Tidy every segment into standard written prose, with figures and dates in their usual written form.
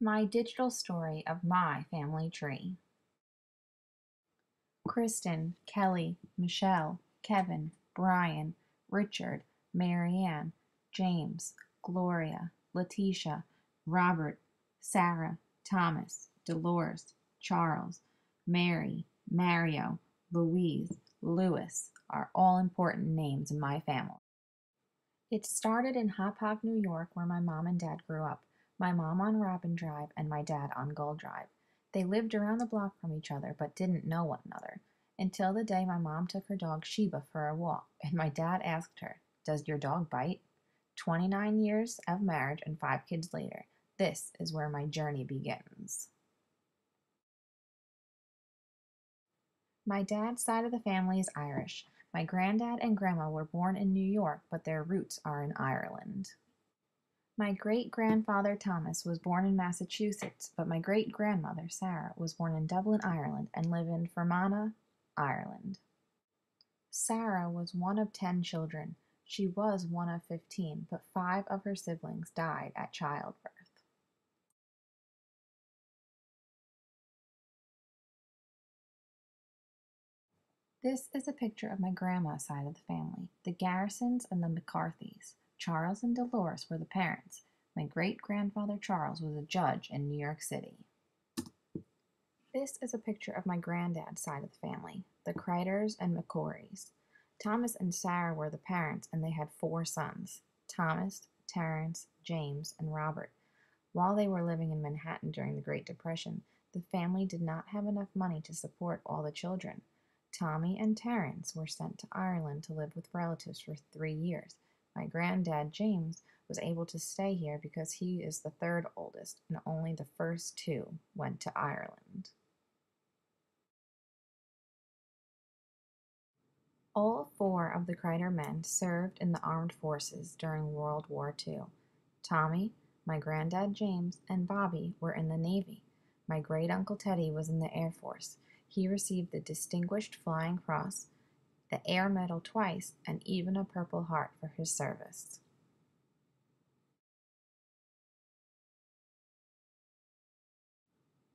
My digital story of my family tree. Kristen, Kelly, Michelle, Kevin, Brian, Richard, Marianne, James, Gloria, Letitia, Robert, Sarah, Thomas, Dolores, Charles, Mary, Mario, Louise, Louis are all important names in my family. It started in Hauppauge, New York, where my mom and dad grew up. My mom on Robin Drive and my dad on Gull Drive. They lived around the block from each other but didn't know one another until the day my mom took her dog Sheba for a walk and my dad asked her, "Does your dog bite?" 29 years of marriage and 5 kids later, this is where my journey begins. My dad's side of the family is Irish. My granddad and grandma were born in New York, but their roots are in Ireland. My great-grandfather Thomas was born in Massachusetts, but my great-grandmother Sarah was born in Dublin, Ireland, and lived in Fermanagh, Ireland. Sarah was one of 10 children. She was one of 15, but 5 of her siblings died at childbirth. This is a picture of my grandma's side of the family, the Garrisons and the McCarthys. Charles and Dolores were the parents. My great-grandfather Charles was a judge in New York City. This is a picture of my granddad's side of the family, the Kreiders and McCorys. Thomas and Sarah were the parents, and they had 4 sons, Thomas, Terence, James, and Robert. While they were living in Manhattan during the Great Depression, the family did not have enough money to support all the children. Tommy and Terence were sent to Ireland to live with relatives for 3 years. My granddad, James, was able to stay here because he is the 3rd oldest, and only the first 2 went to Ireland. All 4 of the Kreider men served in the armed forces during World War II. Tommy, my granddad James, and Bobby were in the Navy. My great-uncle Teddy was in the Air Force. He received the Distinguished Flying Cross, the Air Medal twice, and even a Purple Heart for his service.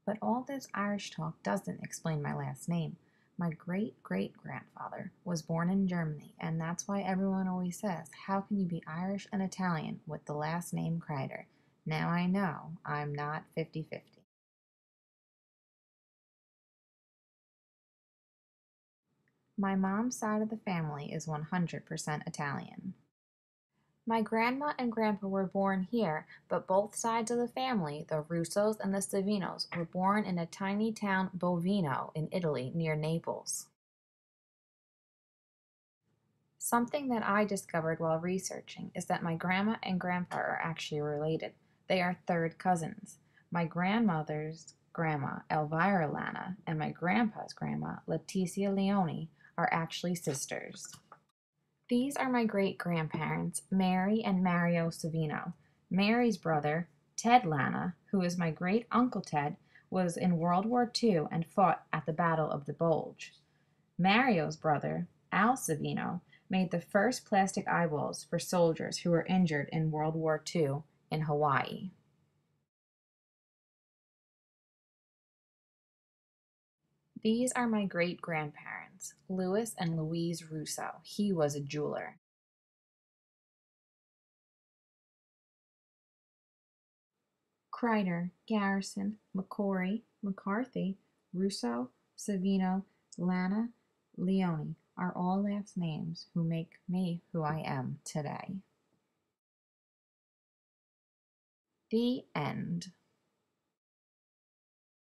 But all this Irish talk doesn't explain my last name. My great-great-grandfather was born in Germany, and that's why everyone always says, how can you be Irish and Italian with the last name Kreider? Now I know I'm not 50-50. My mom's side of the family is 100% Italian. My grandma and grandpa were born here, but both sides of the family, the Russos and the Savinos, were born in a tiny town Bovino in Italy near Naples. Something that I discovered while researching is that my grandma and grandpa are actually related. They are 3rd cousins. My grandmother's grandma, Elvira Lana, and my grandpa's grandma, Leticia Leone, are actually sisters. These are my great-grandparents, Mary and Mario Savino. Mary's brother, Ted Lana, who is my great-uncle Ted, was in World War II and fought at the Battle of the Bulge. Mario's brother, Al Savino, made the first plastic eyeballs for soldiers who were injured in World War II in Hawaii. These are my great-grandparents, Louis and Louise Russo. He was a jeweler. Kreider, Garrison, McCory, McCarthy, Russo, Savino, Lana, Leone are all last names who make me who I am today. The end.